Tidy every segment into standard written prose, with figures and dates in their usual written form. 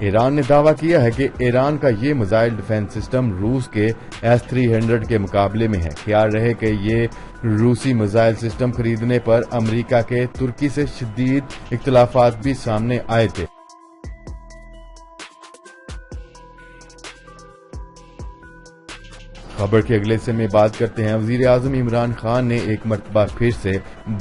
ایران نے دعویٰ کیا ہے کہ ایران کا یہ میزائل ڈیفنس سسٹم روس کے S-300 کے مقابلے میں ہے۔ خیال رہے کہ یہ روسی میزائل سسٹم خریدنے پر امریکہ کے ترکی سے شدید اختلافات بھی سامنے آئے تھے۔ خبر کے اگلے حصے میں بات کرتے ہیں۔ وزیر اعظم عمران خان نے ایک مرتبہ پھر سے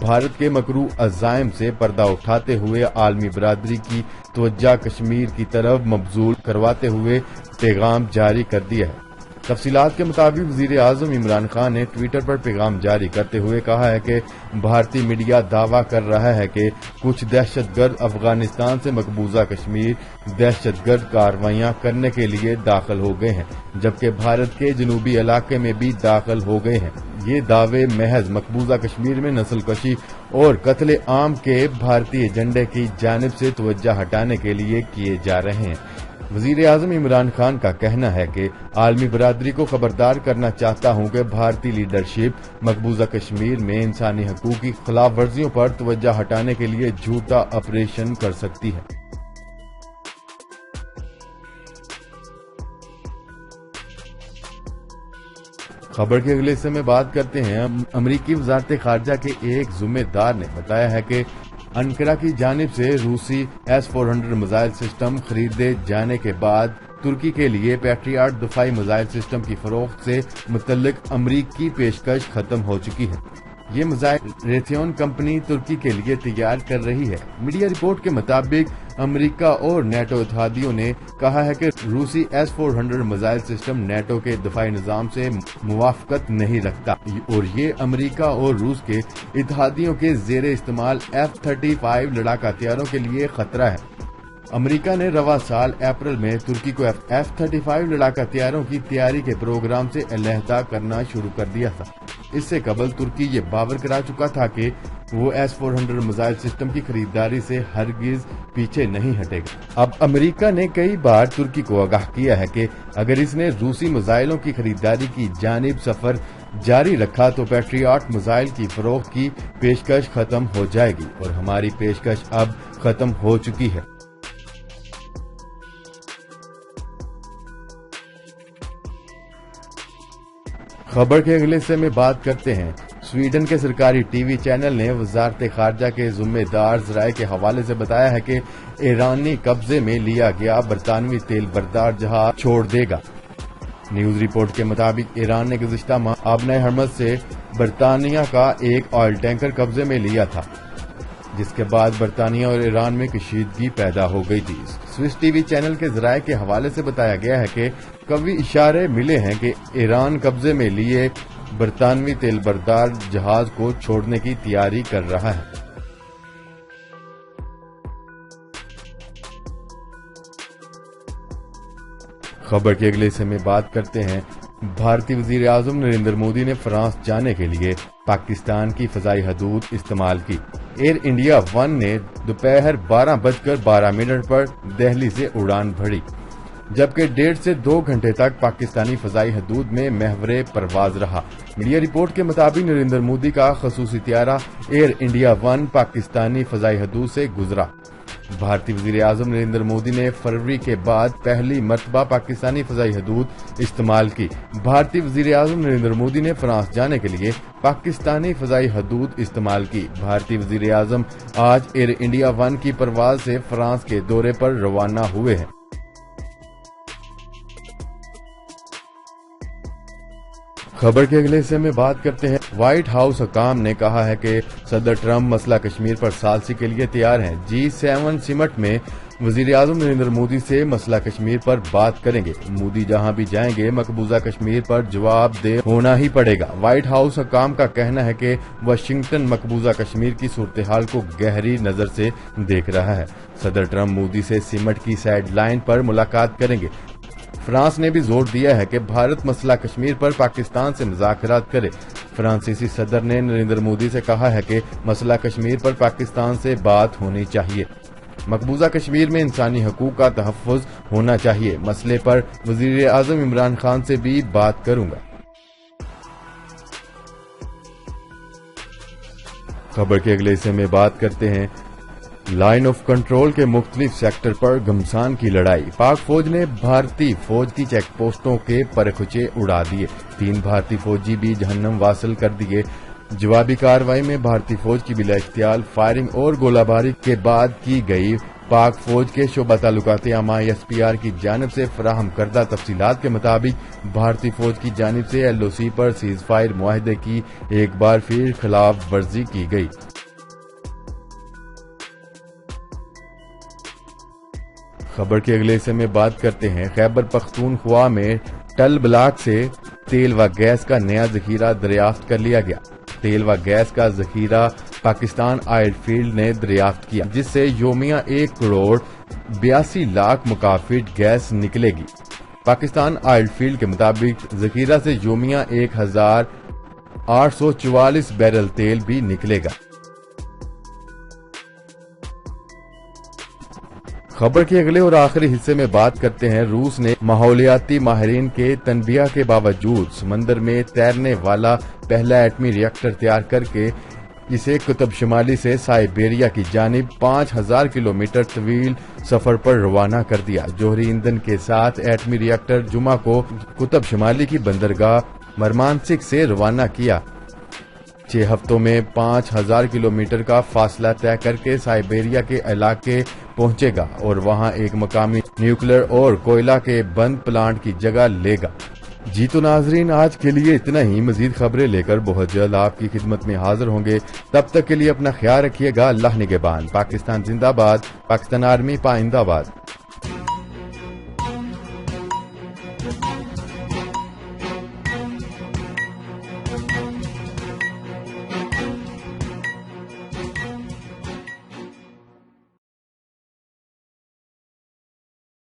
بھارت کے مکروہ عزائم سے پردہ اٹھاتے ہوئے عالمی برادری کی توجہ کشمیر کی طرف مبذول کرواتے ہوئے پیغام جاری کر دیا ہے۔ تفصیلات کے مطابق وزیر اعظم عمران خان نے ٹویٹر پر پیغام جاری کرتے ہوئے کہا ہے کہ بھارتی میڈیا دعویٰ کر رہا ہے کہ کچھ دہشت گرد افغانستان سے مقبوضہ کشمیر دہشت گرد کارروائیاں کرنے کے لیے داخل ہو گئے ہیں، جبکہ بھارت کے جنوبی علاقے میں بھی داخل ہو گئے ہیں۔ یہ دعوے محض مقبوضہ کشمیر میں نسل کشی اور قتل عام کے بھارتی ایجنڈے کی جانب سے توجہ ہٹانے کے لیے کیے جا رہے ہیں۔ وزیر اعظم عمران خان کا کہنا ہے کہ عالمی برادری کو خبردار کرنا چاہتا ہوں کہ بھارتی لیڈرشپ مقبوضہ کشمیر میں انسانی حقوق کی خلاف ورزیوں پر توجہ ہٹانے کے لیے جھوٹا آپریشن کر سکتی ہے۔ خبر کے اگلے حصے میں بات کرتے ہیں۔ امریکی وزارت خارجہ کے ایک ذمہ دار نے بتایا ہے کہ انقرہ کی جانب سے روسی S-400 میزائل سسٹم خریدے جانے کے بعد ترکی کے لیے پیٹریاٹ دفاعی میزائل سسٹم کی فروخت سے متعلق امریکی پیشکش ختم ہو چکی ہے۔ یہ میزائل ریتھیون کمپنی ترکی کے لیے تیار کر رہی ہے۔ میڈیا رپورٹ کے مطابق امریکہ اور نیٹو اتحادیوں نے کہا ہے کہ روسی S-400 میزائل سسٹم نیٹو کے دفاعی نظام سے موافقت نہیں رکھتا اور یہ امریکہ اور روس کے اتحادیوں کے زیر استعمال F-35 لڑاکا ہتھیاروں کے لیے خطرہ ہے۔ امریکہ نے رواں سال اپریل میں ترکی کو F-35 لڑاکا ہتھیاروں کی تیاری کے پروگرام سے علیحدہ کرنا شروع کر دیا تھا۔ اس سے قبل ترکی یہ باور کرا چکا تھا کہ وہ S-400 میزائل سسٹم کی خریداری سے ہرگز پیچھے نہیں ہٹے گا۔ اب امریکہ نے کئی بار ترکی کو آگاہ کیا ہے کہ اگر اس نے روسی میزائلوں کی خریداری کی جانب سفر جاری رکھا تو پیٹریاٹ میزائل کی فروخت کی پیشکش ختم ہو جائے گی اور ہماری پیشکش اب ختم ہو چکی ہے۔ خبر کے اگلے حصے میں بات کرتے ہیں۔ سویڈن کے سرکاری ٹی وی چینل نے وزارت خارجہ کے ذمہ دار ذرائع کے حوالے سے بتایا ہے کہ ایرانی قبضے میں لیا گیا برطانوی تیل بردار جہاز چھوڑ دے گا۔ نیوز رپورٹ کے مطابق ایران نے گزشتہ ماہ آبنۂ ہرمز سے برطانیہ کا ایک آئل ٹینکر قبضے میں لیا تھا، جس کے بعد برطانیہ اور ایران میں کشیدگی پیدا ہو گئی تھی۔ سوئس ٹی وی چینل کے ذرائع کے حوالے سے بتایا گیا ہے کہ قوی اشارے ملے ہیں کہ ایران قبضے میں لیے برطانوی تیل بردار جہاز کو چھوڑنے کی تیاری کر رہا ہے۔ خبر کے اگلے حصے میں بات کرتے ہیں۔ بھارتی وزیر اعظم نریندر مودی نے فرانس جانے کے لیے پاکستان کی فضائی حدود استعمال کی۔ ایئر انڈیا ون نے دوپہر 12:12 پر دہلی سے اڑان بھری، جبکہ 1.5 سے 2 گھنٹے تک پاکستانی فضائی حدود میں محور پرواز رہا۔ میڈیا رپورٹ کے مطابق نریندر مودی کا خصوصی طیارہ ایئر انڈیا ون پاکستانی فضائی حدود سے گزرا۔ بھارتی وزیر اعظم نریندر مودی نے فروری کے بعد پہلی مرتبہ پاکستانی فضائی حدود استعمال کی۔ بھارتی وزیر اعظم نریندر مودی نے فرانس جانے کے لیے پاکستانی فضائی حدود استعمال کی۔ بھارتی وزیر اعظم آج ایئر انڈیا ون کی پرواز سے فرانس کے دورے پر روانہ ہوئے ہیں۔ خبر کے اگلے حصے میں بات کرتے ہیں۔ وائٹ ہاؤس حکام نے کہا ہے کہ صدر ٹرمپ مسئلہ کشمیر پر ثالثی کے لیے تیار ہیں۔ G7 سمٹ میں وزیر اعظم نریندر مودی سے مسئلہ کشمیر پر بات کریں گے۔ مودی جہاں بھی جائیں گے مقبوضہ کشمیر پر جواب دہ ہونا ہی پڑے گا۔ وائٹ ہاؤس حکام کا کہنا ہے کہ واشنگٹن مقبوضہ کشمیر کی صورتحال کو گہری نظر سے دیکھ رہا ہے۔ صدر ٹرمپ مودی سے سمٹ کی سائیڈ لائن پر ملاقات کریں گے۔ فرانس نے بھی زور دیا ہے کہ بھارت مسئلہ کشمیر پر پاکستان سے مذاکرات کرے۔ فرانسیسی صدر نے نریندر مودی سے کہا ہے کہ مسئلہ کشمیر پر پاکستان سے بات ہونی چاہیے۔ مقبوضہ کشمیر میں انسانی حقوق کا تحفظ ہونا چاہیے۔ مسئلے پر وزیر اعظم عمران خان سے بھی بات کروں گا۔ خبر کے اگلے حصے میں بات کرتے ہیں۔ لائن آف کنٹرول کے مختلف سیکٹر پر گھمسان کی لڑائی، پاک فوج نے بھارتی فوج کی چیک پوسٹوں کے پرخچے اڑا دیے، 3 بھارتی فوجی بھی جہنم واصل کر دیے۔ جوابی کارروائی میں بھارتی فوج کی بلا اختیار فائرنگ اور گولہ باری کے بعد کی گئی۔ پاک فوج کے شعبہ تعلقات عامہ SPR کی جانب سے فراہم کردہ تفصیلات کے مطابق بھارتی فوج کی جانب سے LOC پر سیز فائر معاہدے کی ایک بار پھر خلاف ورزی کی گئی۔ خبر کے اگلے حصے میں بات کرتے ہیں خیبر پختونخوا میں ٹل بلاک سے تیل و گیس کا نیا ذخیرہ دریافت کر لیا گیا۔ تیل و گیس کا ذخیرہ پاکستان آئل فیلڈ نے دریافت کیا، جس سے یومیہ 1 کروڑ 82 لاکھ مکافٹ گیس نکلے گی۔ پاکستان آئل فیلڈ کے مطابق ذخیرہ سے یومیہ 1844 بیرل تیل بھی نکلے گا۔ خبر کے اگلے اور آخری حصے میں بات کرتے ہیں روس نے ماحولیاتی ماہرین کے تنبیہ کے باوجود سمندر میں تیرنے والا پہلا ایٹمی ری ایکٹر تیار کر کے اسے قطب شمالی سے سائبیریا کی جانب 5000 کلومیٹر طویل سفر پر روانہ کر دیا۔ جوہری ایندھن کے ساتھ ایٹمی ری ایکٹر جمعہ کو قطب شمالی کی بندرگاہ مرمانسک سے روانہ کیا۔ 6 ہفتوں میں 5000 کلومیٹر کا فاصلہ طے کر کے سائبیریا کے علاقے پہنچے گا اور وہاں ایک مقامی نیوکلیر اور کوئلہ کے بند پلانٹ کی جگہ لے گا۔ جی تو ناظرین، آج کے لیے اتنا ہی۔ مزید خبریں لے کر بہت جلد آپ کی خدمت میں حاضر ہوں گے۔ تب تک کے لیے اپنا خیال رکھیے گا۔ اللہ نگہبان۔ پاکستان زندہ باد، پاکستان آرمی پائندہ باد۔